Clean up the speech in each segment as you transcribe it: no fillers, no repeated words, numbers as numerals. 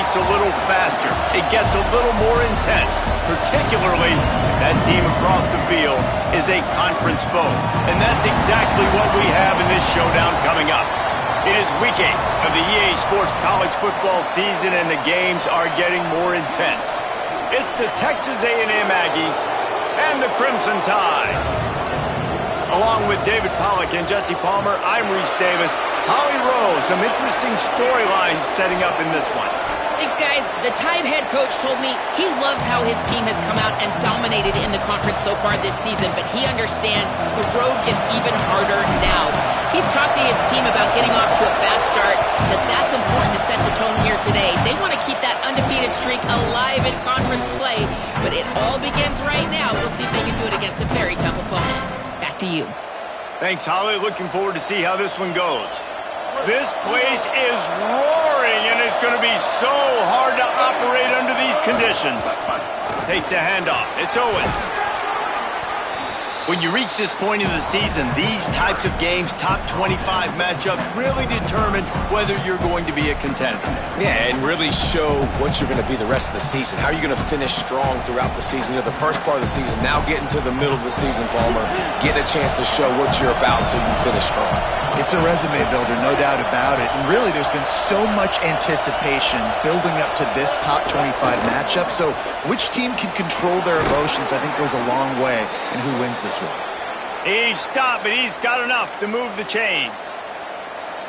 gets a little faster. It gets a little more intense, particularly if that team across the field is a conference foe. And that's exactly what we have in this showdown coming up. It is week 8 of the EA Sports College football season, and the games are getting more intense. It's the Texas A&M Aggies and the Crimson Tide. Along with David Pollack and Jesse Palmer, I'm Reese Davis. Holly Rowe, some interesting storylines setting up in this one. Thanks, guys. The Tide head coach told me he loves how his team has come out and dominated in the conference so far this season, but he understands the road gets even harder now. He's talked to his team about getting off to a fast start, that's important to set the tone here today. They want to keep that undefeated streak alive in conference play, but it all begins right now. We'll see if they can do it against a very tough opponent. Back to you. Thanks, Holly. Looking forward to see how this one goes. This place is roaring, and it's going to be so hard to operate under these conditions. Takes a handoff. It's Owens. When you reach this point in the season, these types of games, top 25 matchups, really determine whether you're going to be a contender. Yeah, and really show what you're going to be the rest of the season. How are you going to finish strong throughout the season? You know, the first part of the season, now getting to the middle of the season, Palmer, getting a chance to show what you're about so you finish strong. It's a resume builder, no doubt about it. And really, there's been so much anticipation building up to this top 25 matchup. So which team can control their emotions, I think, goes a long way in who wins this one. He's stopped, but he's got enough to move the chain.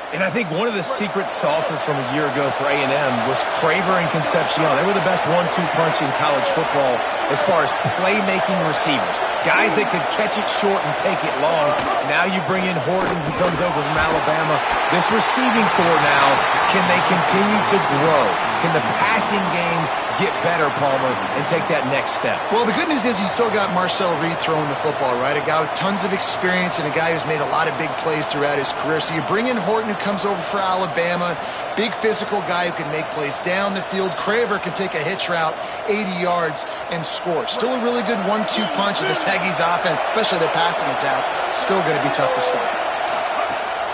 And I think one of the secret sauces from a year ago for A&M was Craver and Concepcion. They were the best 1-2 punch in college football as far as playmaking receivers. Guys that could catch it short and take it long. Now you bring in Horton, who comes over from Alabama. This receiving core now, can they continue to grow? Can the passing game get better, Palmer, and take that next step? Well, the good news is you still got Marcel Reed throwing the football, right? A guy with tons of experience and a guy who's made a lot of big plays throughout his career. So you bring in Horton, who comes over for Alabama, big physical guy who can make plays down the field. Craver can take a hitch route, 80 yards, and score. Still a really good 1-2 punch of this Aggies offense, especially the passing attack. Still going to be tough to stop.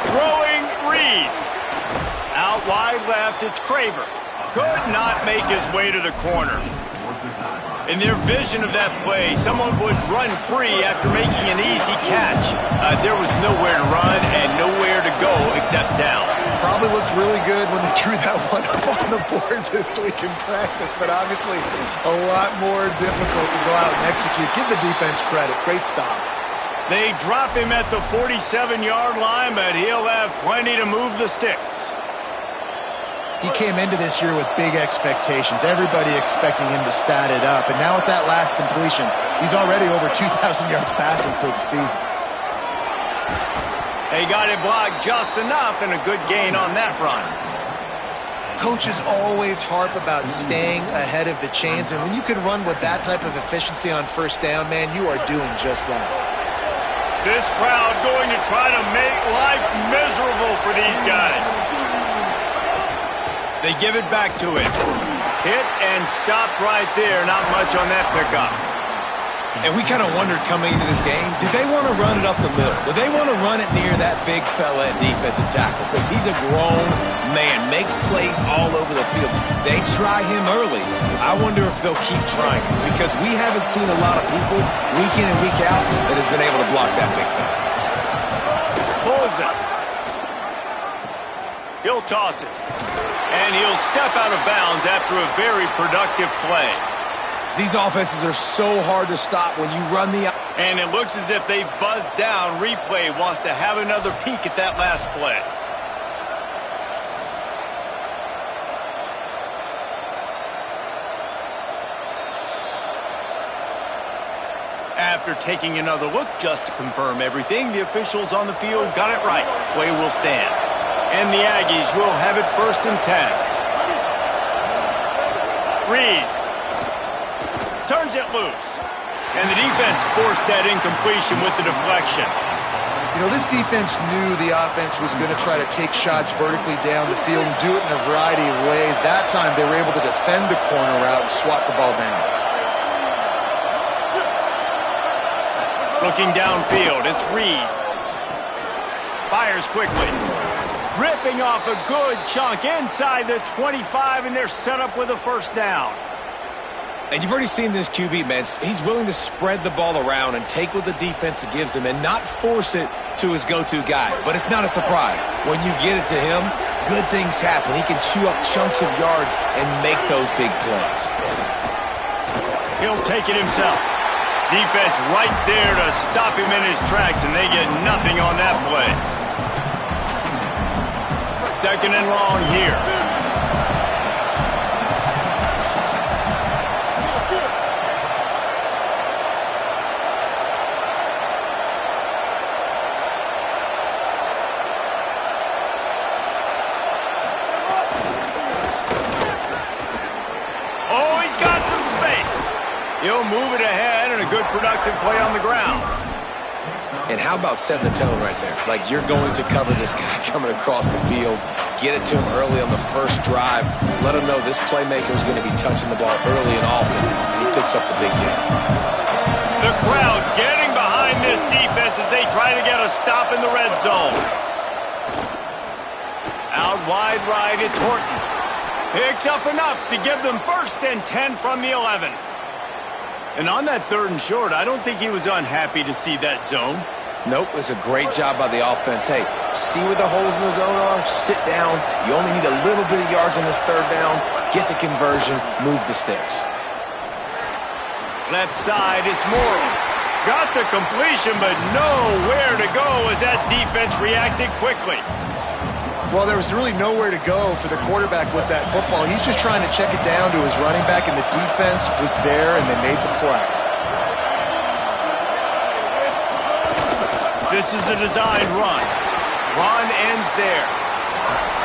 Throwing Reed. Out wide left, it's Craver. Could not make his way to the corner. In their vision of that play, someone would run free after making an easy catch. There was nowhere to run and nowhere to go except down. Probably looked really good when they drew that one up on the board this week in practice, but obviously a lot more difficult to go out and execute. Give the defense credit. Great stop. They drop him at the 47-yard line, but he'll have plenty to move the sticks. He came into this year with big expectations. Everybody expecting him to stat it up. And now with that last completion, he's already over 2,000 yards passing for the season. They got it blocked just enough, and a good gain on that run. Coaches always harp about staying ahead of the chains, and when you can run with that type of efficiency on first down, man, you are doing just that. This crowd going to try to make life miserable for these guys. They give it back to him. Hit and stopped right there. Not much on that pickup. And we kind of wondered coming into this game, do they want to run it up the middle? Do they want to run it near that big fella at defensive tackle? Because he's a grown man, makes plays all over the field. They try him early. I wonder if they'll keep trying him, because we haven't seen a lot of people week in and week out that has been able to block that big fella. Pulls it. He'll toss it. And he'll step out of bounds after a very productive play. These offenses are so hard to stop when you run the... And it looks as if they've buzzed down. Replay wants to have another peek at that last play. After taking another look just to confirm everything, the officials on the field got it right. Play will stand. And the Aggies will have it 1st and 10. Reed turns it loose. And the defense forced that incompletion with the deflection. You know, this defense knew the offense was going to try to take shots vertically down the field and do it in a variety of ways. That time, they were able to defend the corner route and swat the ball down. Looking downfield, it's Reed. Fires quickly. Ripping off a good chunk inside the 25, and they're set up with a first down. And you've already seen this QB, man. He's willing to spread the ball around and take what the defense gives him and not force it to his go-to guy. But it's not a surprise. When you get it to him, good things happen. He can chew up chunks of yards and make those big plays. He'll take it himself. Defense right there to stop him in his tracks, and they get nothing on that play. Second and long here. Oh, he's got some space. He'll move it ahead, and a good productive play on the ground. And how about setting the tone right there? Like, you're going to cover this guy coming across the field, get it to him early on the first drive, let him know this playmaker is going to be touching the ball early and often, and he picks up the big game. The crowd getting behind this defense as they try to get a stop in the red zone. Out wide right, it's Horton. Picks up enough to give them first and 10 from the 11. And on that third and short, I don't think he was unhappy to see that zone. Nope, it was a great job by the offense. Hey, see where the holes in the zone are? Sit down. You only need a little bit of yards on this third down. Get the conversion. Move the sticks. Left side, it's Morrow. Got the completion, but nowhere to go as that defense reacted quickly. Well, there was really nowhere to go for the quarterback with that football. He's just trying to check it down to his running back, and the defense was there, and they made the play. This is a designed run. Run ends there.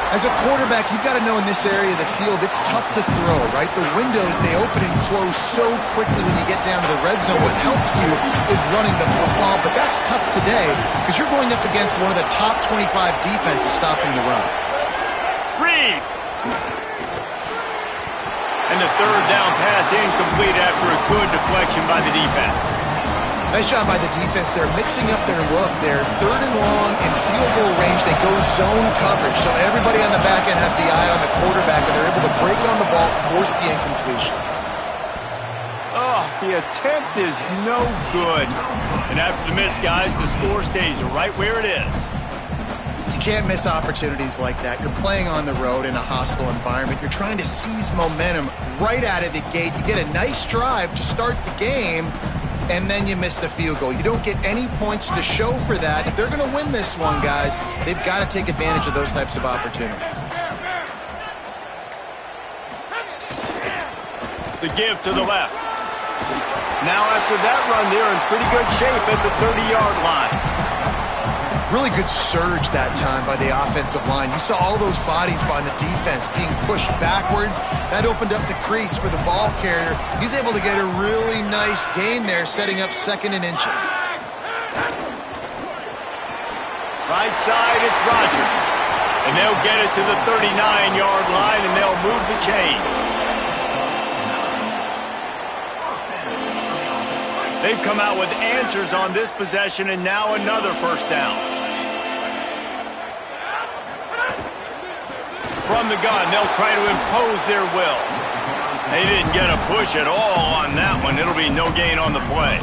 As a quarterback, you've got to know in this area of the field, it's tough to throw, right? The windows, they open and close so quickly when you get down to the red zone. What helps you is running the football, but that's tough today because you're going up against one of the top 25 defenses stopping the run. Reed. And the third down pass incomplete after a good deflection by the defense. Nice job by the defense. They're mixing up their look. They're third and long in field goal range. They go zone coverage. So everybody on the back end has the eye on the quarterback, and they're able to break on the ball, force the incompletion. Oh, the attempt is no good. And after the miss, guys, the score stays right where it is. You can't miss opportunities like that. You're playing on the road in a hostile environment. You're trying to seize momentum right out of the gate. You get a nice drive to start the game, and then you miss the field goal. You don't get any points to show for that. If they're going to win this one, guys, they've got to take advantage of those types of opportunities. The give to the left. Now after that run, they're in pretty good shape at the 30-yard line. Really good surge that time by the offensive line. You saw all those bodies by the defense being pushed backwards. That opened up the crease for the ball carrier. He's able to get a really nice gain there, setting up second and inches. Right side, it's Rodgers. And they'll get it to the 39-yard line, and they'll move the chains. They've come out with answers on this possession, and now another first down. From the gun, they'll try to impose their will. They didn't get a push at all on that one. It'll be no gain on the play.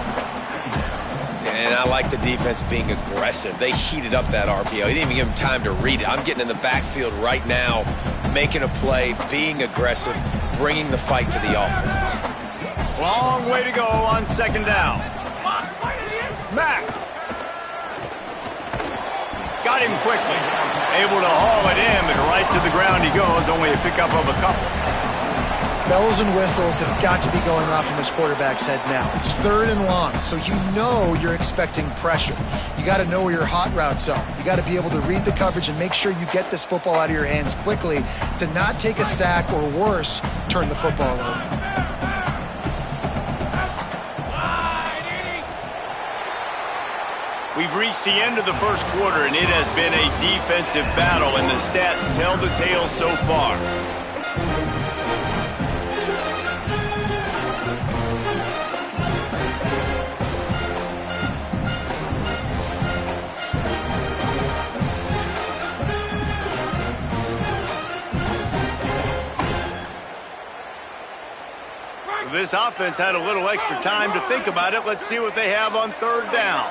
And I like the defense being aggressive. They heated up that RPO. He didn't even give him time to read it. I'm getting in the backfield right now, making a play, being aggressive, bringing the fight to the offense. Long way to go on second down. Mack. Got him quickly. Able to haul it in, but right to the ground he goes. Only a pickup of a couple. Bells and whistles have got to be going off in this quarterback's head now. It's third and long, so you know you're expecting pressure. You got to know where your hot routes are. You got to be able to read the coverage and make sure you get this football out of your hands quickly to not take a sack or worse, turn the football over. We've reached the end of the first quarter, and it has been a defensive battle, and the stats tell the tale so far. this offense had a little extra time to think about it. Let's see what they have on third down.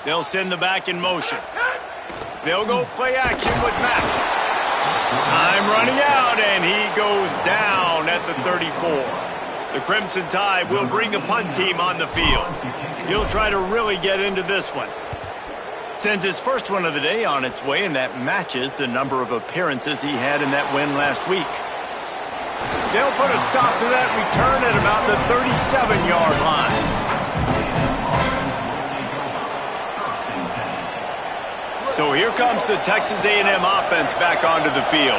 They'll send the back in motion. They'll go play action with Mack. Time running out, and he goes down at the 34. The Crimson Tide will bring the punt team on the field. He'll try to really get into this one. Sends his first one of the day on its way, and that matches the number of appearances he had in that win last week. They'll put a stop to that return at about the 37-yard line. So here comes the Texas A&M offense back onto the field.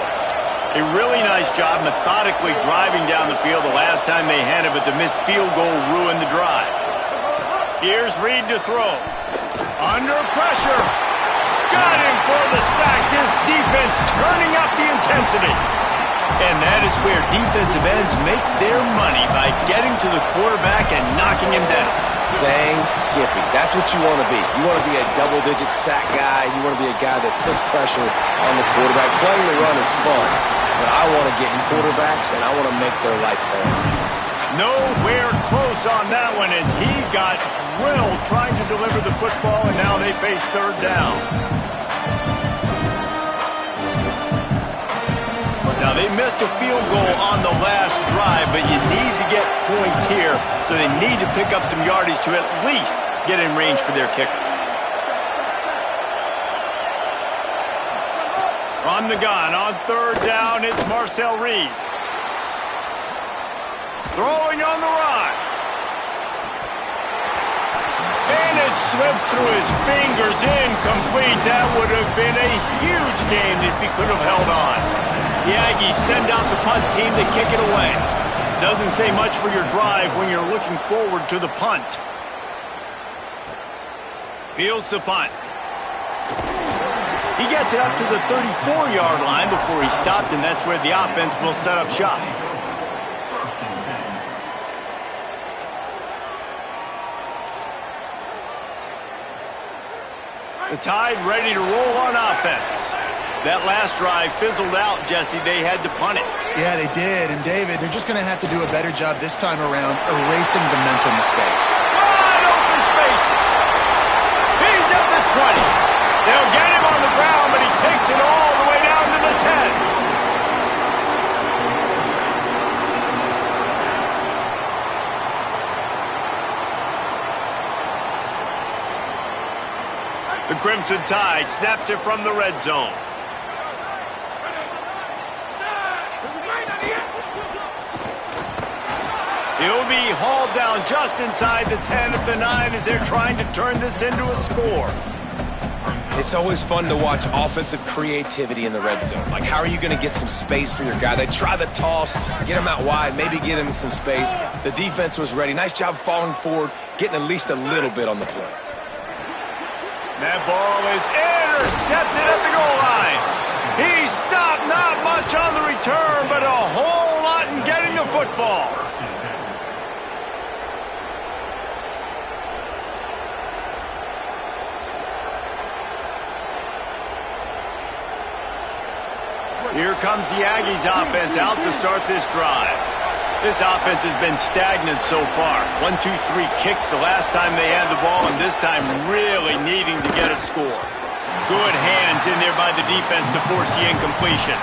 A really nice job methodically driving down the field the last time they had it, but the missed field goal ruined the drive. Here's Reed to throw. Under pressure. Got him for the sack. This defense turning up the intensity. And that is where defensive ends make their money, by getting to the quarterback and knocking him down. Dang Skippy. That's what you want to be. You want to be a double-digit sack guy. You want to be a guy that puts pressure on the quarterback. Playing the run is fun, but I want to get in quarterbacks, and I want to make their life hard. Nowhere close on that one, as he got drilled trying to deliver the football, and now they face third down. Now, they missed a field goal on the last drive, but you need to get points here, so they need to pick up some yardage to at least get in range for their kicker. On the gun, on third down, it's Marcel Reed. Throwing on the run. And it slips through his fingers, incomplete. That would have been a huge gain if he could have held on. The Aggies send out the punt team to kick it away. Doesn't say much for your drive when you're looking forward to the punt. Fields the punt. He gets it up to the 34-yard line before he stopped, and that's where the offense will set up shop. The Tide ready to roll on offense. That last drive fizzled out, Jesse. They had to punt it. Yeah, they did. And, David, they're just going to have to do a better job this time around erasing the mental mistakes. Wide open spaces. He's at the 20. They'll get him on the ground, but he takes it all the way down to the 10. The Crimson Tide snaps it from the red zone. He'll be hauled down just inside the 10 of the 9 as they're trying to turn this into a score. It's always fun to watch offensive creativity in the red zone. Like, how are you going to get some space for your guy? They try the toss, get him out wide, maybe get him some space. The defense was ready. Nice job falling forward, getting at least a little bit on the play. That ball is intercepted at the goal line. He stopped, not much on the return, but a whole lot in getting the football. Here comes the Aggies offense out to start this drive. This offense has been stagnant so far. 1-2-3 kick the last time they had the ball, and this time really needing to get a score. Good hands in there by the defense to force the incompletion.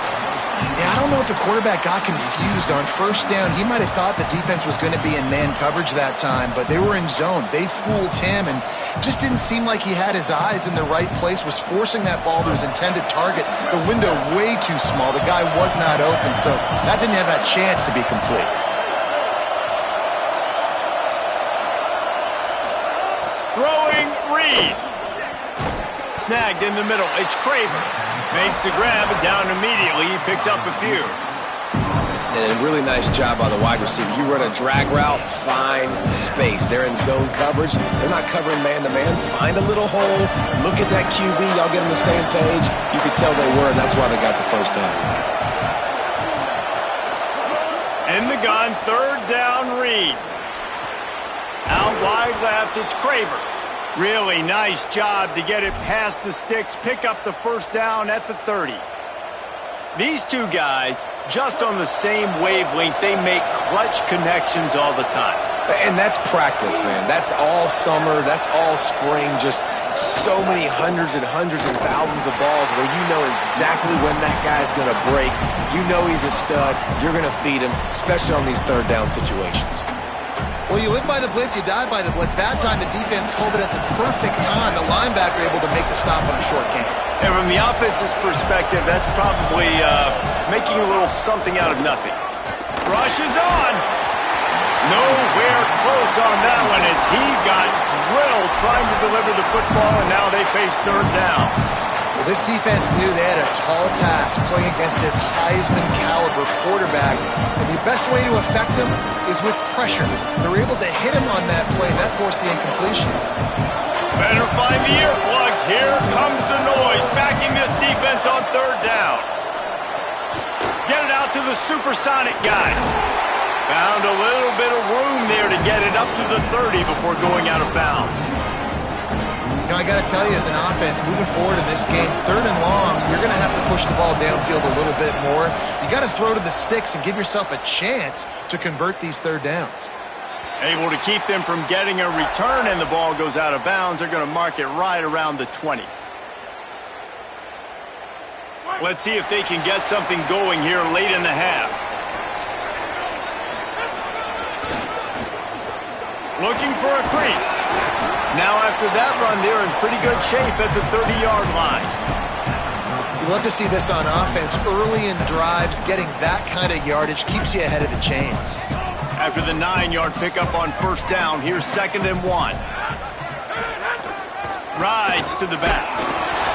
Yeah, I don't know if the quarterback got confused on first down. He might have thought the defense was going to be in man coverage that time, but they were in zone. They fooled him and just didn't seem like he had his eyes in the right place, was forcing that ball to his intended target. The window way too small. The guy was not open, so that didn't have that chance to be complete. Throwing Reed. Snagged in the middle. It's Craver. Makes the grab and down immediately. He picks up a few. And a really nice job by the wide receiver. You run a drag route, find space. They're in zone coverage. They're not covering man-to-man. Find a little hole. Look at that QB. Y'all get on the same page. You could tell they were, and that's why they got the first down. In the gun, third down, Reed. Out wide left, it's Craver. Really nice job to get it past the sticks, pick up the first down at the 30. These two guys, just on the same wavelength, they make clutch connections all the time. And that's practice, man. That's all summer. That's all spring. Just so many hundreds and thousands of balls where you know exactly when that guy's going to break. You know he's a stud. You're going to feed him, especially on these third down situations. Well, you live by the blitz, you die by the blitz. That time the defense called it at the perfect time. The linebacker able to make the stop on a short game. And from the offense's perspective, that's probably making a little something out of nothing. Rush is on. Nowhere close on that one as he got drilled trying to deliver the football, and now they face third down. Well, this defense knew they had a tall task playing against this Heisman-caliber quarterback, and the best way to affect him is with pressure. They were able to hit him on that play, and that forced the incompletion. Better find the earplugs. Here comes the noise, backing this defense on third down. Get it out to the supersonic guy. Found a little bit of room there to get it up to the 30 before going out of bounds. You know, I got to tell you, as an offense, moving forward in this game, third and long, you're going to have to push the ball downfield a little bit more. You got to throw to the sticks and give yourself a chance to convert these third downs. Able to keep them from getting a return, and the ball goes out of bounds. They're going to mark it right around the 20. Let's see if they can get something going here late in the half. Looking for a crease. Now after that run, they're in pretty good shape at the 30-yard line. You love to see this on offense. Early in drives, getting that kind of yardage keeps you ahead of the chains. After the 9-yard pickup on first down, here's 2nd and 1. Rides to the back.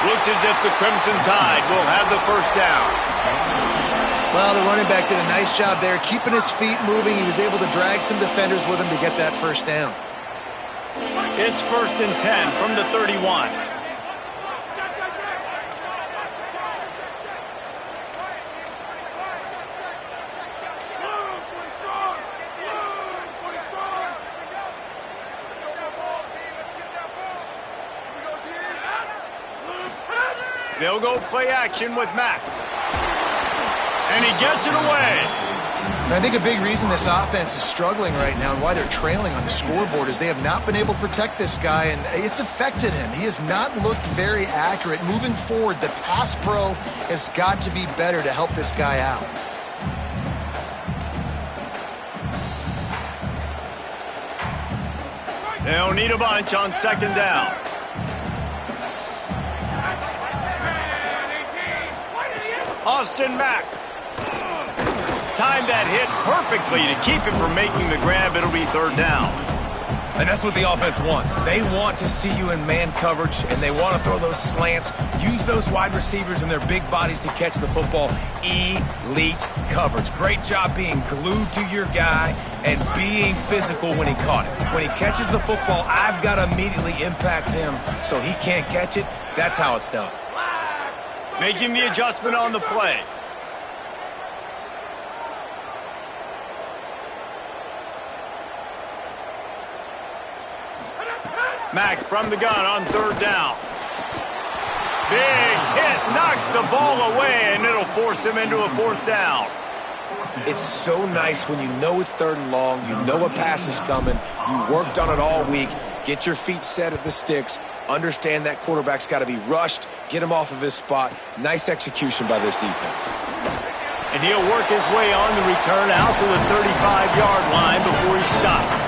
Looks as if the Crimson Tide will have the first down. Well, the running back did a nice job there, keeping his feet moving. He was able to drag some defenders with him to get that first down. It's 1st and 10 from the 31. They'll go play action with Mack. And he gets it away. And I think a big reason this offense is struggling right now and why they're trailing on the scoreboard is they have not been able to protect this guy, and it's affected him. He has not looked very accurate. Moving forward, the pass pro has got to be better to help this guy out. They'll need a bunch on 2nd down. Austin Mack. Timed that hit perfectly to keep him from making the grab. It'll be 3rd down. And that's what the offense wants. They want to see you in man coverage, and they want to throw those slants, use those wide receivers and their big bodies to catch the football. Elite coverage. Great job being glued to your guy and being physical when he caught it. When he catches the football, I've got to immediately impact him so he can't catch it. That's how it's done. Making the adjustment on the play. Mack from the gun on 3rd down. Big hit, knocks the ball away, and it'll force him into a 4th down. It's so nice when you know it's 3rd and long, you know a pass is coming, you worked on it all week, get your feet set at the sticks, understand that quarterback's got to be rushed, get him off of his spot. Nice execution by this defense. And he'll work his way on the return out to the 35-yard line before he stopped.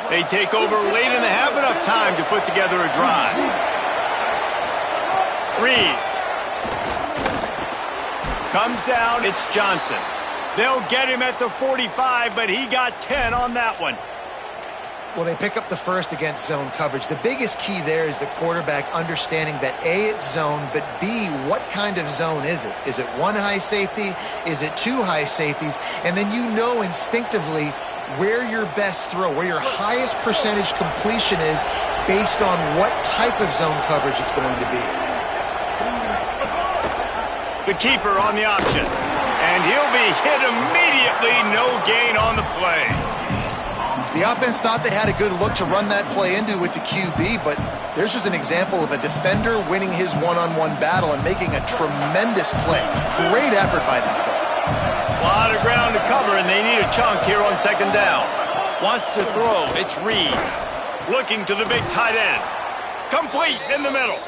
They take over late and they have enough time to put together a drive. Reed. Comes down, it's Johnson. They'll get him at the 45, but he got 10 on that one. Well, they pick up the first against zone coverage. The biggest key there is the quarterback understanding that A, it's zone, but B, what kind of zone is it? Is it one high safety? Is it two high safeties? And then you know instinctively where your best throw, where your highest percentage completion is based on what type of zone coverage it's going to be. The keeper on the option. And he'll be hit immediately. No gain on the play. The offense thought they had a good look to run that play into with the QB, but there's just an example of a defender winning his one-on-one battle and making a tremendous play. Great effort by that guy. A lot of ground to cover, and they need a chunk here on second down. Wants to throw. It's Reed. Looking to the big tight end. Complete in the middle.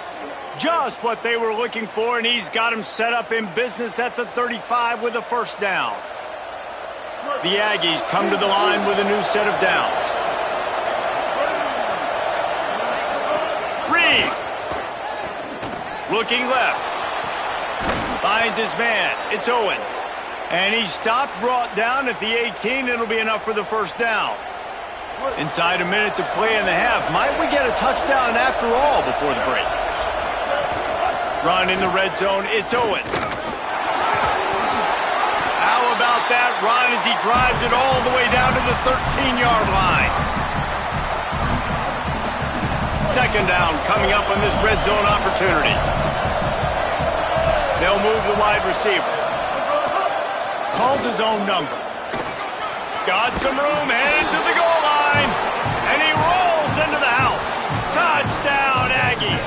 Just what they were looking for, and he's got him set up in business at the 35 with a first down. The Aggies come to the line with a new set of downs. Reed. Looking left. Finds his man. It's Owens. And he's stopped, brought down at the 18. It'll be enough for the first down. Inside a minute to play in the half. Might we get a touchdown after all before the break? Run in the red zone. It's Owens. How about that run as he drives it all the way down to the 13-yard line? Second down coming up on this red zone opportunity. They'll move the wide receiver. Calls his own number. Got some room, headed to the goal line. And he rolls into the house. Touchdown, Aggies.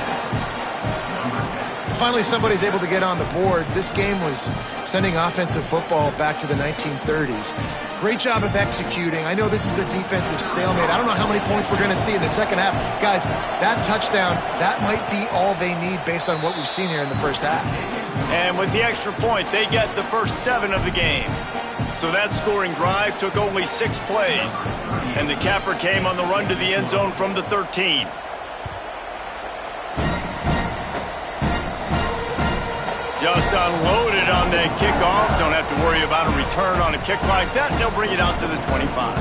Finally, somebody's able to get on the board. This game was sending offensive football back to the 1930s. Great job of executing. I know this is a defensive stalemate. I don't know how many points we're going to see in the second half. Guys, that touchdown, that might be all they need based on what we've seen here in the first half. And with the extra point, they get the first 7 of the game. So that scoring drive took only 6 plays. And the capper came on the run to the end zone from the 13. Just unloaded on that kickoff. Don't have to worry about a return on a kick like that. They'll bring it out to the 25.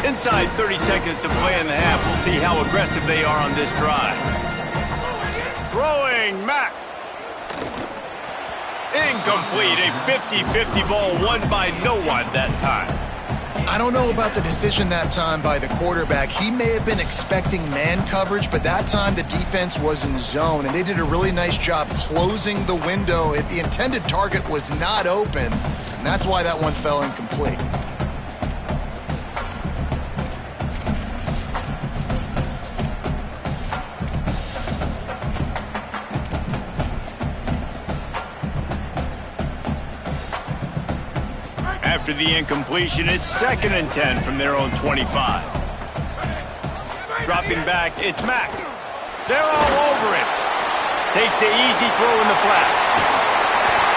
Inside 30 seconds to play in the half. We'll see how aggressive they are on this drive. Throwing Mack. Incomplete. A 50-50 ball won by no one that time. I don't know about the decision that time by the quarterback. He may have been expecting man coverage, but that time the defense was in zone, and they did a really nice job closing the window. If the intended target was not open, and that's why that one fell incomplete. After the incompletion, it's 2nd and 10 from their own 25. Dropping back, it's Mack. They're all over him. Takes the easy throw in the flat.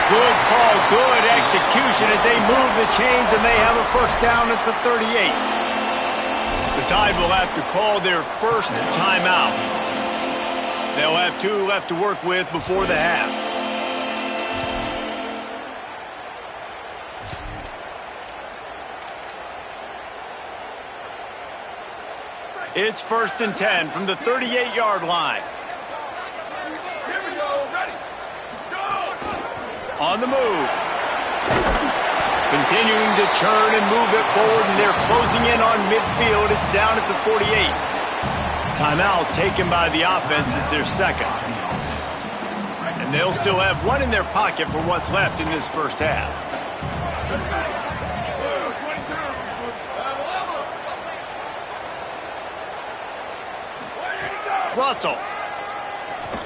Good call, good execution as they move the chains, and they have a first down at the 38. The Tide will have to call their first timeout. They'll have 2 left to work with before the half. It's 1st and 10 from the 38-yard line. Here we go. Ready. Go. On the move. Continuing to churn and move it forward, and they're closing in on midfield. It's down at the 48. Timeout taken by the offense is their second. And they'll still have 1 in their pocket for what's left in this first half. Russell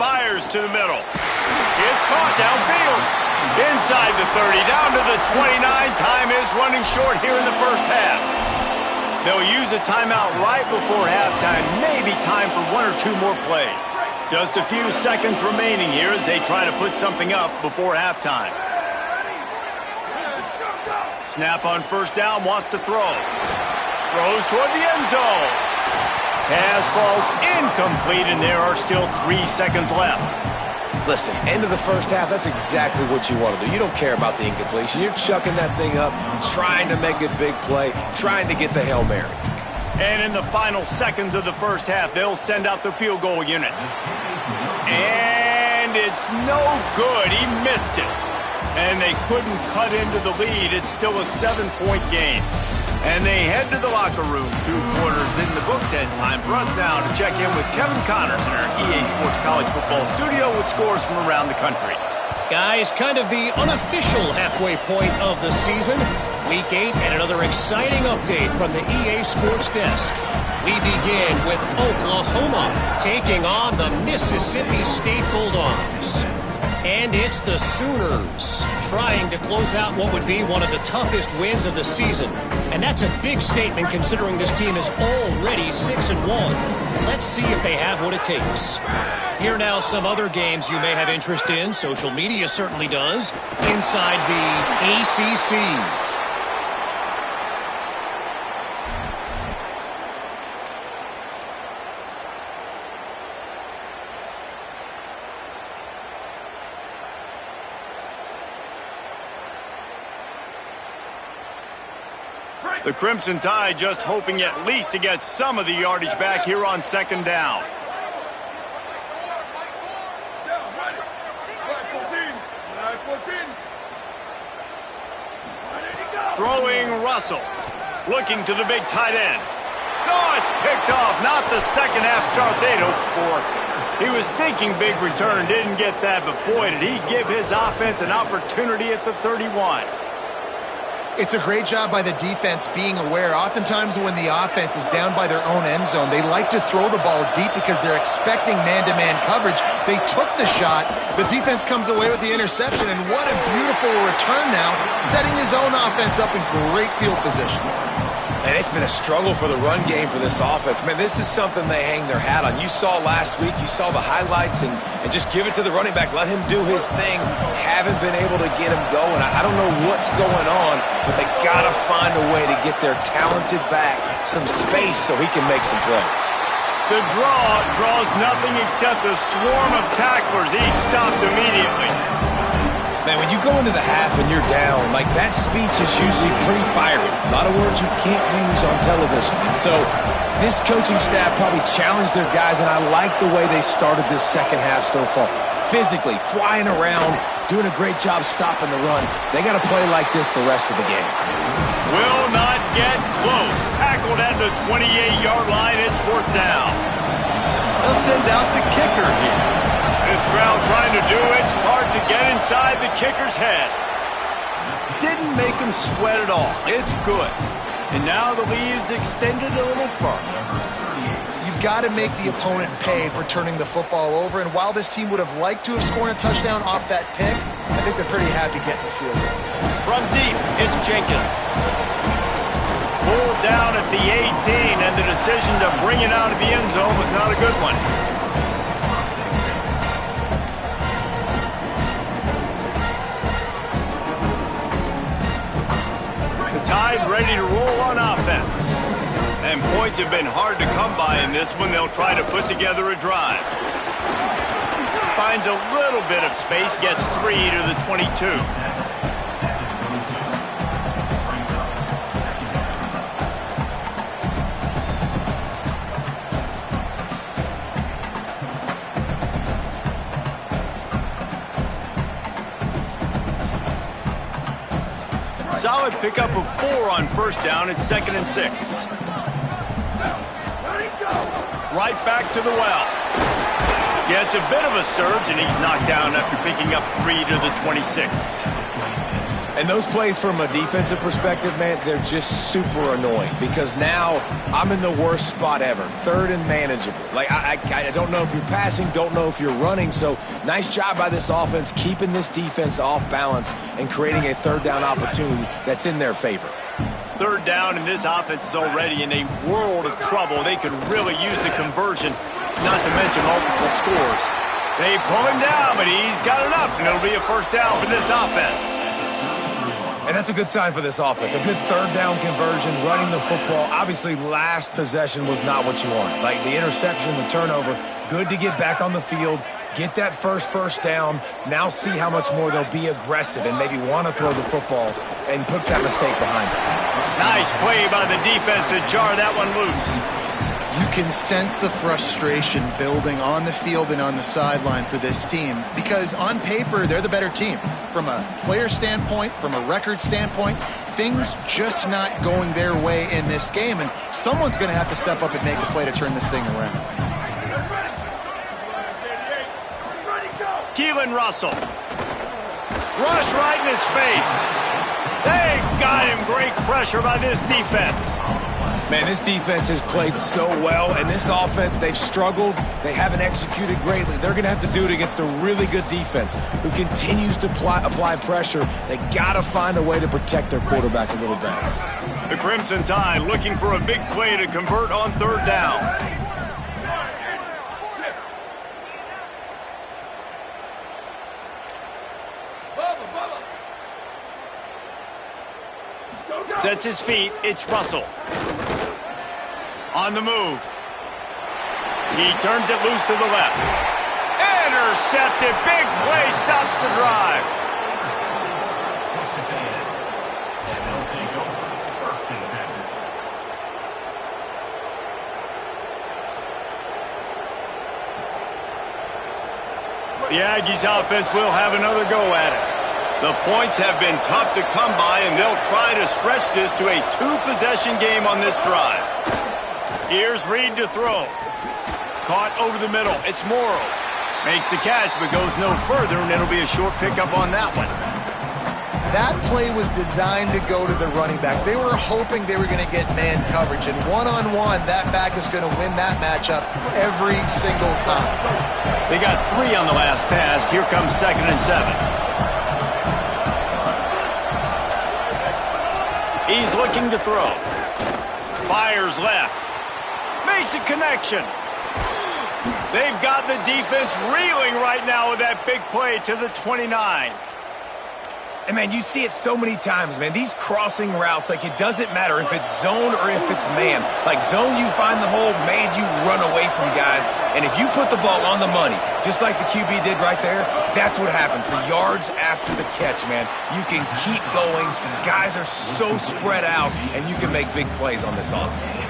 fires to the middle. It's caught downfield. Inside the 30, down to the 29. Time is running short here in the first half. They'll use a timeout right before halftime. Maybe time for 1 or 2 more plays. Just a few seconds remaining here as they try to put something up before halftime. Snap on first down, wants to throw. Throws toward the end zone. Pass falls incomplete, and there are still 3 seconds left. Listen, end of the first half, that's exactly what you want to do. You don't care about the incompletion. You're chucking that thing up, trying to make a big play, trying to get the Hail Mary. And in the final seconds of the first half, they'll send out the field goal unit. And it's no good. He missed it. And they couldn't cut into the lead. It's still a 7-point game. And they head to the locker room. 2 quarters in the books, and time for us now to check in with Kevin Connors in our EA Sports College Football studio with scores from around the country. Guys, kind of the unofficial halfway point of the season. Week 8 and another exciting update from the EA Sports desk. We begin with Oklahoma taking on the Mississippi State Bulldogs. And it's the Sooners trying to close out what would be one of the toughest wins of the season. And that's a big statement considering this team is already 6-1. Let's see if they have what it takes. Here now some other games you may have interest in. Social media certainly does. Inside the ACC. The Crimson Tide just hoping at least to get some of the yardage back here on 2nd down. Throwing Russell. Looking to the big tight end. Oh, it's picked off. Not the second half start they'd hoped for. He was thinking big return, didn't get that, but boy, did he give his offense an opportunity at the 31. It's a great job by the defense being aware. Oftentimes when the offense is down by their own end zone, they like to throw the ball deep because they're expecting man-to-man coverage. They took the shot. The defense comes away with the interception, and what a beautiful return now, setting his own offense up in great field position. And it's been a struggle for the run game for this offense. Man, this is something they hang their hat on. You saw last week, you saw the highlights, and just give it to the running back. Let him do his thing. Haven't been able to get him going. I don't know what's going on, but they got to find a way to get their talented back some space so he can make some plays. The draw draws nothing except a swarm of tacklers. He stopped immediately. Man, when you go into the half and you're down, like that speech is usually pretty fiery. A lot of words you can't use on television. And so this coaching staff probably challenged their guys, and I like the way they started this second half so far. Physically, flying around, doing a great job stopping the run. They got to play like this the rest of the game. Will not get close. Tackled at the 28-yard line. It's 4th down. They'll send out the kicker here. This crowd trying to do its part to get inside the kicker's head. Didn't make him sweat at all. It's good. And now the lead is extended a little further. You've got to make the opponent pay for turning the football over, and while this team would have liked to have scored a touchdown off that pick, I think they're pretty happy getting the field goal. From deep, it's Jenkins. Pulled down at the 18, and the decision to bring it out of the end zone was not a good one. Tide ready to roll on offense. And points have been hard to come by in this one. They'll try to put together a drive. Finds a little bit of space, gets 3 to the 22. Solid pickup of 4 on 1st down. It's 2nd and 6. Right back to the well. Gets a bit of a surge, and he's knocked down after picking up 3 to the 26. And those plays from a defensive perspective, man, they're just super annoying because now I'm in the worst spot ever, 3rd and manageable. Like, I don't know if you're passing, don't know if you're running, so nice job by this offense keeping this defense off balance and creating a 3rd down opportunity that's in their favor. 3rd down, and this offense is already in a world of trouble. They could really use a conversion, not to mention multiple scores. They pull him down, but he's got enough, and it'll be a 1st down for this offense. And that's a good sign for this offense. A good 3rd down conversion, running the football. Obviously, last possession was not what you wanted. Like the interception, the turnover, good to get back on the field, Get that first down. Now see how much more they'll be aggressive and maybe want to throw the football and put that mistake behind them. Nice play by the defense to jar that one loose. You can sense the frustration building on the field and on the sideline for this team because on paper, they're the better team. From a player standpoint, from a record standpoint, things just not going their way in this game, and someone's going to have to step up and make a play to turn this thing around. Keelan Russell. Rush right in his face. They got him. Great pressure by this defense. Man, this defense has played so well, and this offense, they've struggled. They haven't executed greatly. They're going to have to do it against a really good defense who continues to apply pressure. They got to find a way to protect their quarterback a little better. The Crimson Tide looking for a big play to convert on third down. Sets his feet. It's Russell. On the move. He turns it loose to the left. Intercepted. Big play. Stops the drive. The Aggies offense will have another go at it. The points have been tough to come by, and they'll try to stretch this to a two-possession game on this drive. Here's Reed to throw. Caught over the middle. It's Morrow. Makes the catch, but goes no further, and it'll be a short pickup on that one. That play was designed to go to the running back. They were hoping they were going to get man coverage, and one-on-one, that back is going to win that matchup every single time. They got 3 on the last pass. Here comes 2nd and 7. He's looking to throw. Fires left. Makes a connection. They've got the defense reeling right now with that big play to the 29. And, man, you see it so many times, man. These crossing routes, like, it doesn't matter if it's zone or if it's man. Like, zone, you find the hole. Man, you run away from guys. And if you put the ball on the money, just like the QB did right there, that's what happens. The yards after the catch, man. You can keep going. Guys are so spread out, and you can make big plays on this offense.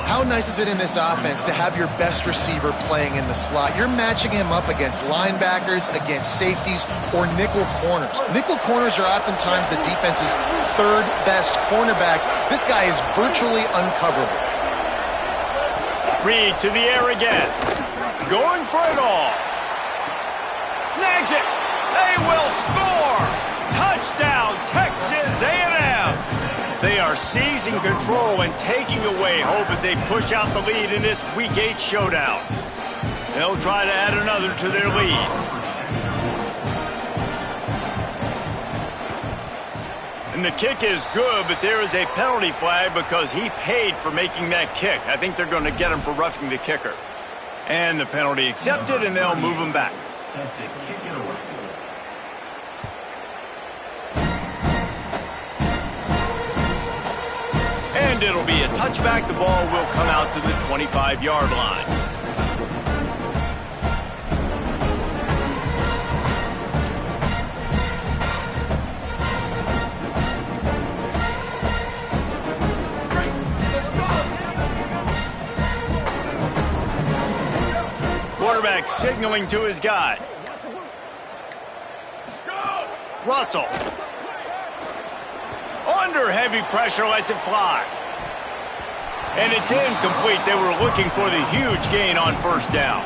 How nice is it in this offense to have your best receiver playing in the slot? You're matching him up against linebackers, against safeties, or nickel corners. Nickel corners are oftentimes the defense's third best cornerback. This guy is virtually uncoverable. Reed to the air again. Going for it all. Snags it. They will score. Touchdown, Texas A&M. They are seizing control and taking away hope as they push out the lead in this Week 8 showdown. They'll try to add another to their lead. And the kick is good, but there is a penalty flag because he paid for making that kick. I think they're going to get him for roughing the kicker. And the penalty accepted, and they'll move him back. And it'll be a touchback. The ball will come out to the 25-yard line. Quarterback signaling to his guys. Russell. Under heavy pressure, lets it fly. And it's incomplete. They were looking for the huge gain on first down.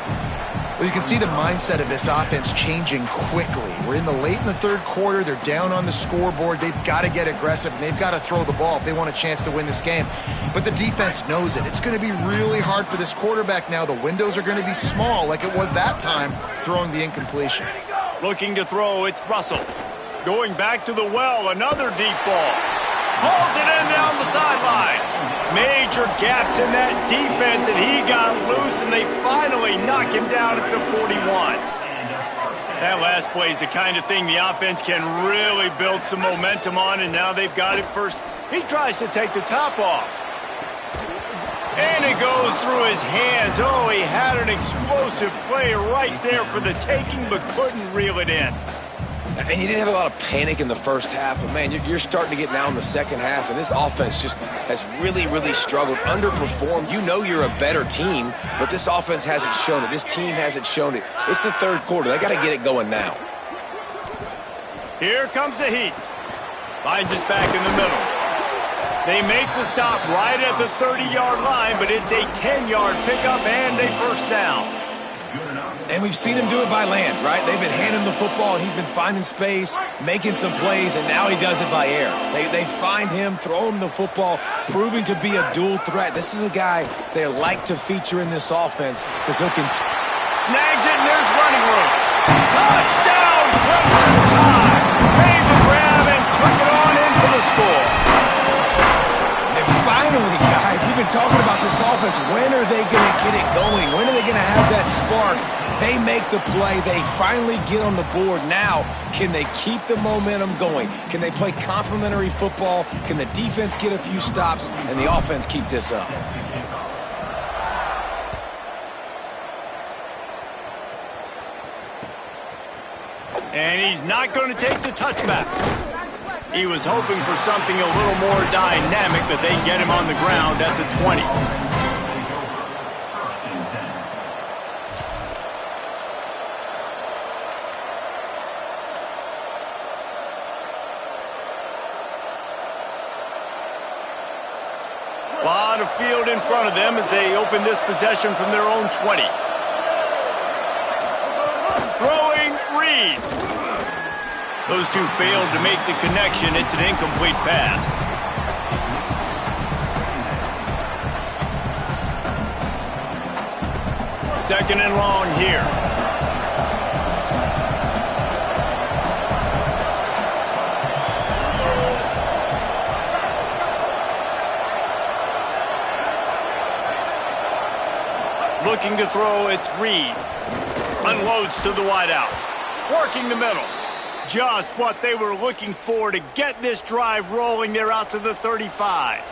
Well, you can see the mindset of this offense changing quickly. We're in the third quarter. They're down on the scoreboard. They've got to get aggressive, and they've got to throw the ball if they want a chance to win this game. But the defense knows it. It's going to be really hard for this quarterback now. The windows are going to be small like it was that time throwing the incompletion. Looking to throw, it's Russell. Going back to the well, another deep ball. Hauls it in down the sideline. Major gaps in that defense, and he got loose, and they finally knock him down at the 41. That last play is the kind of thing the offense can really build some momentum on, and now they've got it first. He tries to take the top off. And it goes through his hands. Oh, he had an explosive play right there for the taking, but couldn't reel it in. And you didn't have a lot of panic in the first half, but, man, you're starting to get now in the second half, and this offense just has really, really struggled, underperformed. You know you're a better team, but this offense hasn't shown it. This team hasn't shown it. It's the third quarter. They got to get it going now. Here comes the heat. Finds us back in the middle. They make the stop right at the 30-yard line, but it's a 10-yard pickup and a first down. And we've seen him do it by land, right? They've been handing him the football, and he's been finding space, making some plays, and now he does it by air. They find him, throw him the football, proving to be a dual threat. This is a guy they like to feature in this offense because he'll snags it, and there's running room. Touchdown, Clemson Tide. Made the grab and took it on in for the score. And finally, guys, we've been talking about this offense. When are they going to get it going? When are they going to have that spark? They make the play. They finally get on the board. Now, can they keep the momentum going? Can they play complementary football? Can the defense get a few stops and the offense keep this up? And he's not going to take the touchback. He was hoping for something a little more dynamic, but they get him on the ground at the 20. A lot of field in front of them as they open this possession from their own 20. Throwing Reed. Those two failed to make the connection. It's an incomplete pass. Second and long here. Looking to throw, it's Reed. Unloads to the wideout. Working the middle. Just what they were looking for to get this drive rolling. They're out to the 35.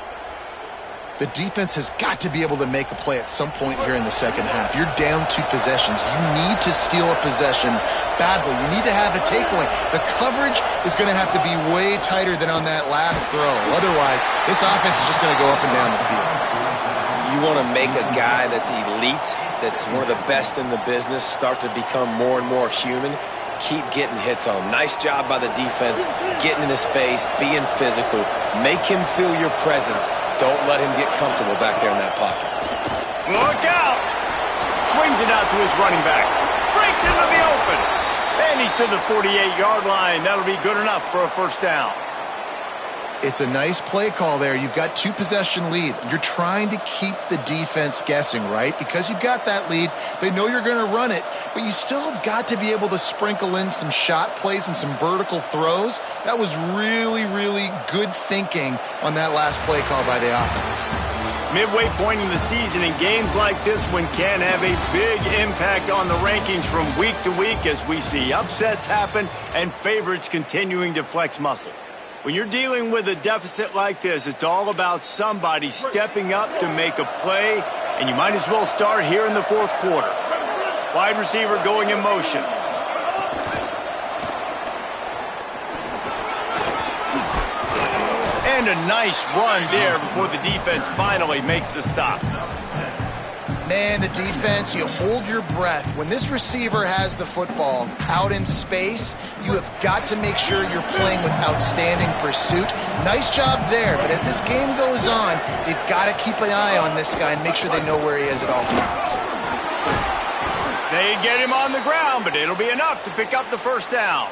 The defense has got to be able to make a play at some point here in the second half. You're down 2 possessions. You need to steal a possession badly. You need to have a takeaway. The coverage is going to have to be way tighter than on that last throw. Otherwise, this offense is just going to go up and down the field. You want to make a guy that's elite, that's one of the best in the business, start to become more and more human. Keep getting hits on him. Nice job by the defense, getting in his face, being physical. Make him feel your presence. Don't let him get comfortable back there in that pocket. Look out! Swings it out to his running back. Breaks into the open. And he's to the 48-yard line. That'll be good enough for a first down. It's a nice play call there. You've got 2-possession lead. You're trying to keep the defense guessing, right? Because you've got that lead. They know you're going to run it, but you still have got to be able to sprinkle in some shot plays and some vertical throws. That was really, really good thinking on that last play call by the offense. Midway point in the season, and games like this one can have a big impact on the rankings from week to week as we see upsets happen and favorites continuing to flex muscle. When you're dealing with a deficit like this, it's all about somebody stepping up to make a play, and you might as well start here in the fourth quarter. Wide receiver going in motion. And a nice run there before the defense finally makes the stop. Man, the defense, you hold your breath. When this receiver has the football out in space, you have got to make sure you're playing with outstanding pursuit. Nice job there, but as this game goes on, they've got to keep an eye on this guy and make sure they know where he is at all times. They get him on the ground, but it'll be enough to pick up the first down.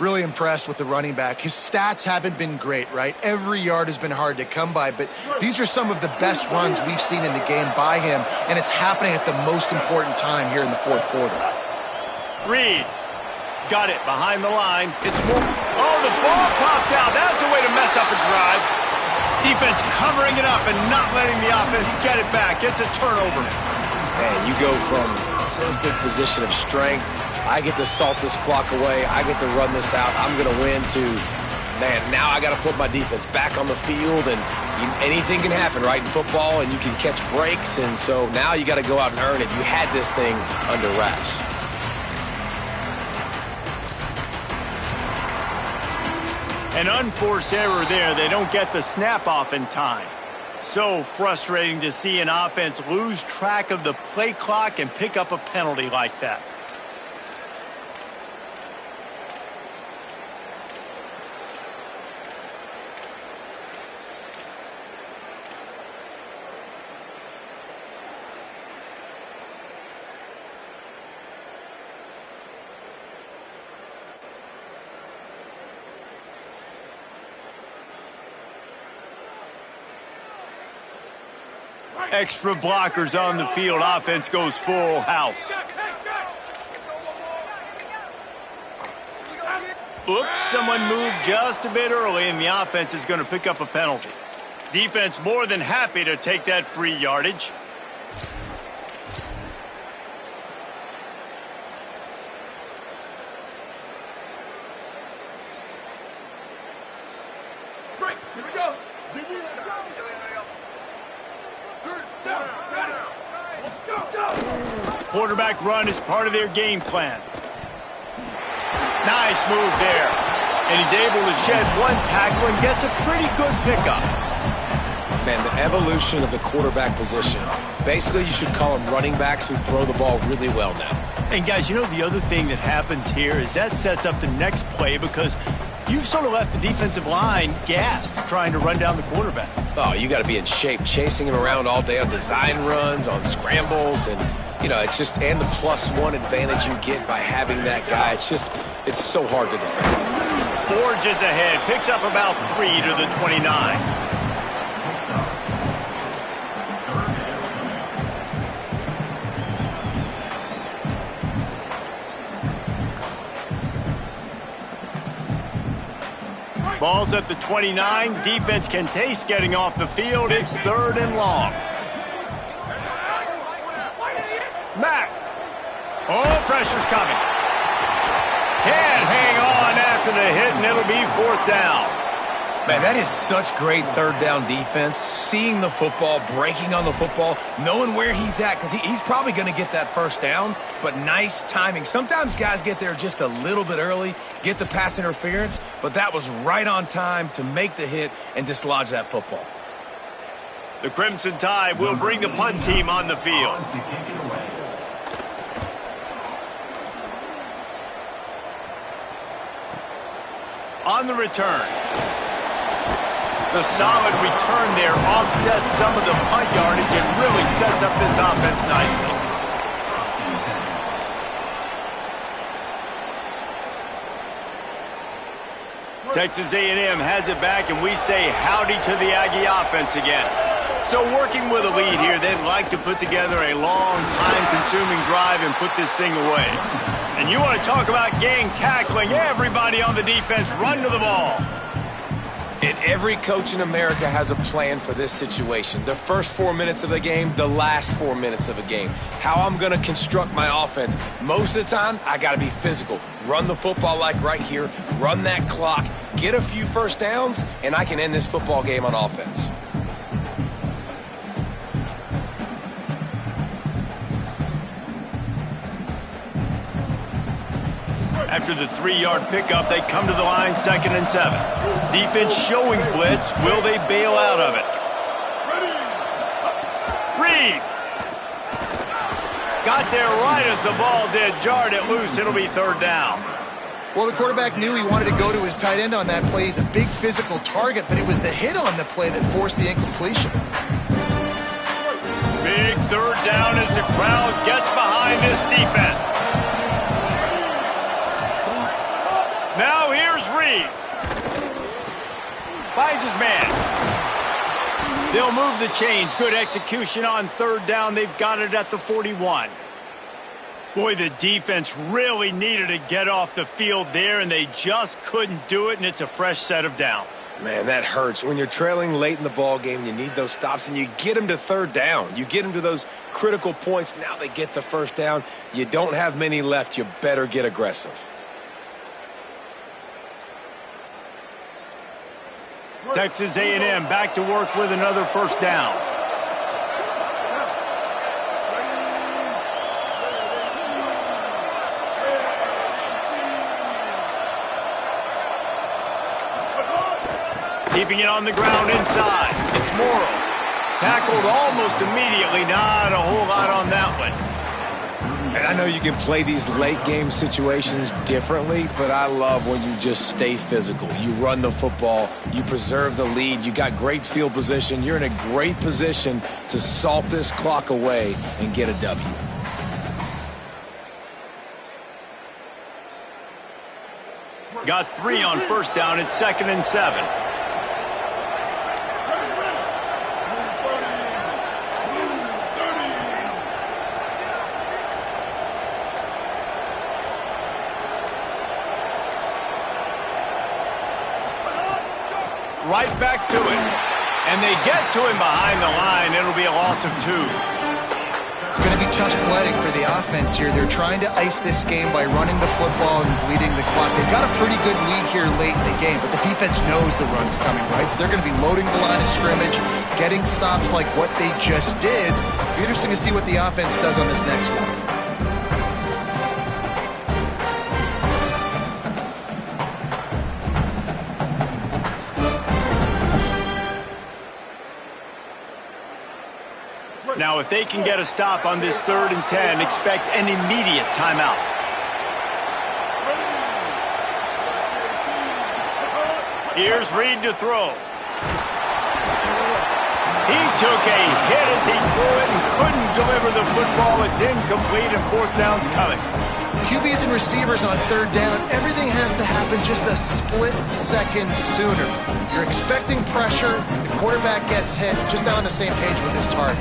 Really impressed with the running back. His stats haven't been great, right? Every yard has been hard to come by, but these are some of the best runs we've seen in the game by him, and it's happening at the most important time here in the fourth quarter. Reed got it behind the line. It's more. Oh, the ball popped out. That's a way to mess up a drive. Defense covering it up and not letting the offense get it back. It's a turnover. Man, you go from perfect position of strength. I get to salt this clock away. I get to run this out. I'm going to win to Man, now I got to put my defense back on the field, and anything can happen, right, in football, and you can catch breaks, and so now you got to go out and earn it. You had this thing under wraps. An unforced error there. They don't get the snap off in time. So frustrating to see an offense lose track of the play clock and pick up a penalty like that. Extra blockers on the field. Offense goes full house. Oops, someone moved just a bit early, and the offense is going to pick up a penalty. Defense more than happy to take that free yardage. Break. Here we go. Quarterback run is part of their game plan. Nice move there. And he's able to shed one tackle and gets a pretty good pickup. Man, the evolution of the quarterback position. Basically, you should call them running backs who throw the ball really well now. And guys, you know the other thing that happens here is that sets up the next play because you've sort of left the defensive line gassed trying to run down the quarterback. Oh, you got to be in shape, chasing him around all day on design runs, on scrambles, and, you know, it's just, and the +1 advantage you get by having that guy. It's so hard to defend. Forges ahead, picks up about 3 to the 29. Ball's at the 29. Defense can taste getting off the field. It's 3rd and long. Mack. Oh, pressure's coming. Can't hang on after the hit, and it'll be 4th down. Man, that is such great 3rd down defense. Seeing the football, breaking on the football, knowing where he's at, because he's probably going to get that 1st down, but nice timing. Sometimes guys get there just a little bit early, get the pass interference, but that was right on time to make the hit and dislodge that football. The Crimson Tide will bring the punt team on the field. On the return. The solid return there offsets some of the punt yardage and really sets up this offense nicely. Texas A&M has it back, and we say howdy to the Aggie offense again. So working with a lead here, they'd like to put together a long, time-consuming drive and put this thing away. And you want to talk about gang tackling, everybody on the defense run to the ball. And every coach in America has a plan for this situation. The first 4 minutes of the game, the last 4 minutes of a game. How I'm going to construct my offense. Most of the time, I got to be physical. Run the football like right here. Run that clock. Get a few 1st downs, and I can end this football game on offense. After the 3-yard pickup, they come to the line 2nd and 7. Defense showing blitz. Will they bail out of it? Reed. Got there right as the ball did. Jarred it loose. It'll be 3rd down. Well, the quarterback knew he wanted to go to his tight end on that play. He's a big physical target, but it was the hit on the play that forced the incompletion. Big 3rd down as the crowd gets behind this defense. Now here's Reed. Finds his man. They'll move the chains. Good execution on 3rd down. They've got it at the 41. Boy, the defense really needed to get off the field there, and they just couldn't do it, and it's a fresh set of downs. Man, that hurts. When you're trailing late in the ball game, you need those stops, and you get them to 3rd down. You get them to those critical points. Now they get the 1st down. You don't have many left. You better get aggressive. Texas A&M back to work with another first down. Keeping it on the ground inside. It's Morrow. Tackled almost immediately. Not a whole lot on that one. And I know you can play these late game situations differently, but I love when you just stay physical. You run the football, you preserve the lead, you got great field position, you're in a great position to salt this clock away and get a W. Got 3 on first down. It's 2nd and 7. Right back to it. And they get to him behind the line. It'll be a loss of 2. It's going to be tough sledding for the offense here. They're trying to ice this game by running the football and bleeding the clock. They've got a pretty good lead here late in the game, but the defense knows the run's coming, right? So they're going to be loading the line of scrimmage, getting stops like what they just did. It'll be interesting to see what the offense does on this next one. Now, if they can get a stop on this 3rd and 10, expect an immediate timeout. Here's Reed to throw. He took a hit as he threw it and couldn't deliver the football. It's incomplete and 4th down's coming. QBs and receivers on 3rd down, everything has to happen just a split second sooner. You're expecting pressure, the quarterback gets hit, just not on the same page with his target.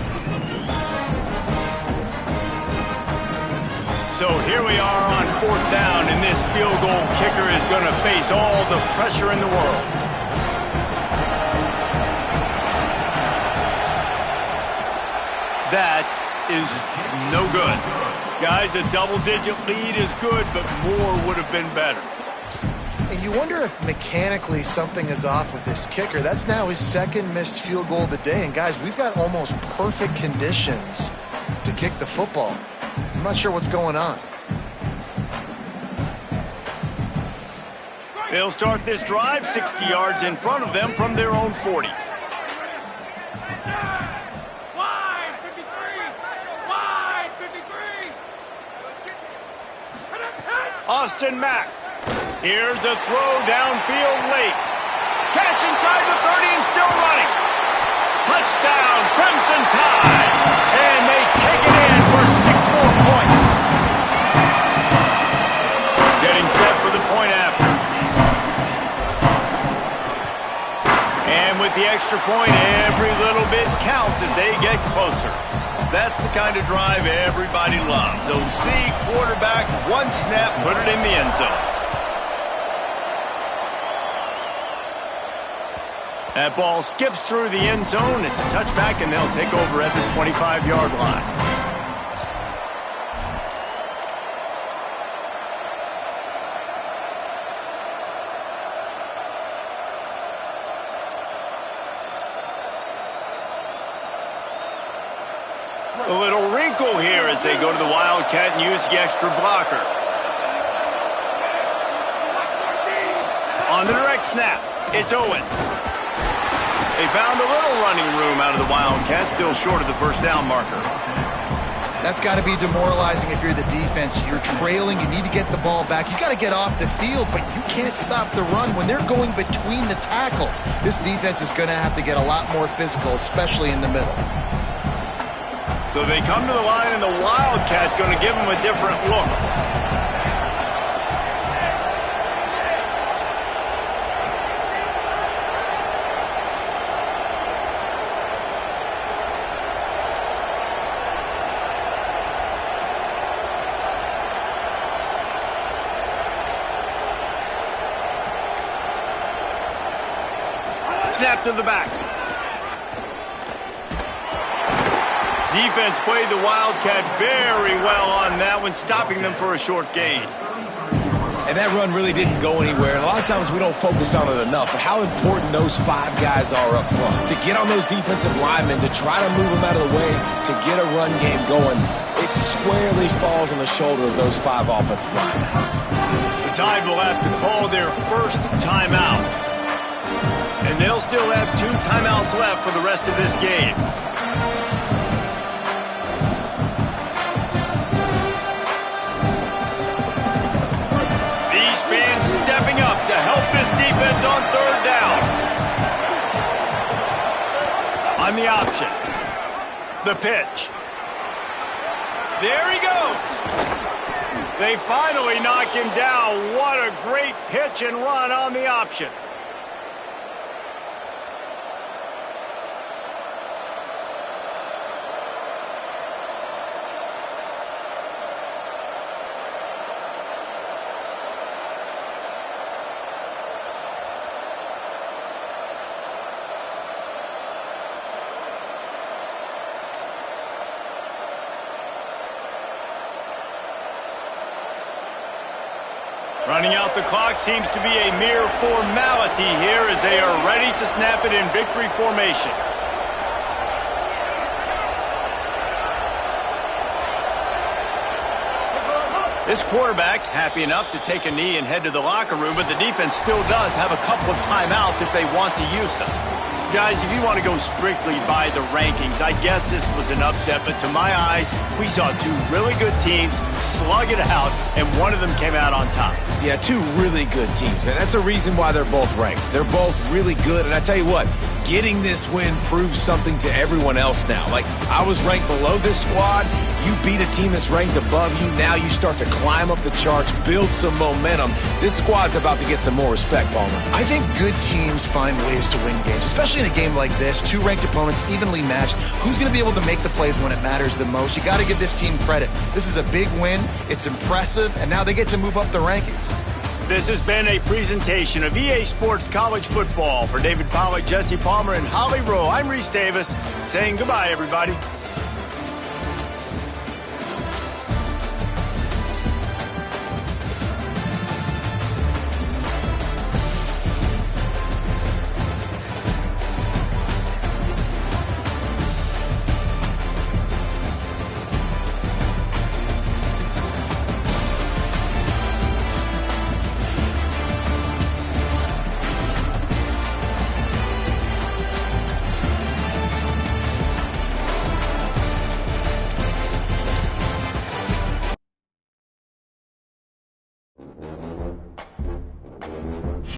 So here we are on 4th down, and this field goal kicker is going to face all the pressure in the world. That is no good. Guys, a double-digit lead is good, but more would have been better. And you wonder if mechanically something is off with this kicker. That's now his 2nd missed field goal of the day. And guys, we've got almost perfect conditions to kick the football. I'm not sure what's going on. They'll start this drive 60 yards in front of them from their own 40. Austin Mack. Here's a throw downfield late. Catch inside the 30 and still running. Touchdown, Crimson Tide. And they take it in for 6 more points. Getting set for the point after. And with the extra point, every little bit counts as they get closer. That's the kind of drive everybody loves. OC, quarterback, 1 snap, put it in the end zone. That ball skips through the end zone. It's a touchback, and they'll take over at the 25-yard line. A little wrinkle here as they go to the Wildcat and use the extra blocker. On the direct snap, it's Owens. They found a little running room out of the Wildcats, still short of the first down marker. That's got to be demoralizing if you're the defense. You're trailing, you need to get the ball back. You got to get off the field, but you can't stop the run when they're going between the tackles. This defense is going to have to get a lot more physical, especially in the middle. So they come to the line, and the Wildcat going to give them a different look. Snap to the back. Defense played the Wildcat very well on that one, stopping them for a short gain. And that run really didn't go anywhere. And a lot of times we don't focus on it enough, but how important those 5 guys are up front. To get on those defensive linemen, to try to move them out of the way, to get a run game going, it squarely falls on the shoulder of those 5 offensive linemen. The Tide will have to call their first timeout. And they'll still have 2 timeouts left for the rest of this game. These fans stepping up to help this defense on 3rd down. On the option. The pitch. There he goes. They finally knock him down. What a great pitch and run on the option. Running out the clock seems to be a mere formality here as they are ready to snap it in victory formation. This quarterback happy enough to take a knee and head to the locker room, but the defense still does have a couple of timeouts if they want to use them. Guys, if you want to go strictly by the rankings, I guess this was an upset, but to my eyes, we saw 2 really good teams slug it out, and one of them came out on top. Yeah, 2 really good teams, man. That's a reason why they're both ranked. They're both really good, and I tell you what, getting this win proves something to everyone else now. Like, I was ranked below this squad. You beat a team that's ranked above you. Now you start to climb up the charts, build some momentum. This squad's about to get some more respect, Bama. I think good teams find ways to win games, especially in a game like this. 2 ranked opponents, evenly matched. Who's going to be able to make the plays when it matters the most? You got to give this team credit. This is a big win. It's impressive, and now they get to move up the rankings. This has been a presentation of EA Sports College Football. For David Pollack, Jesse Palmer, and Holly Rowe, I'm Reese Davis saying goodbye, everybody.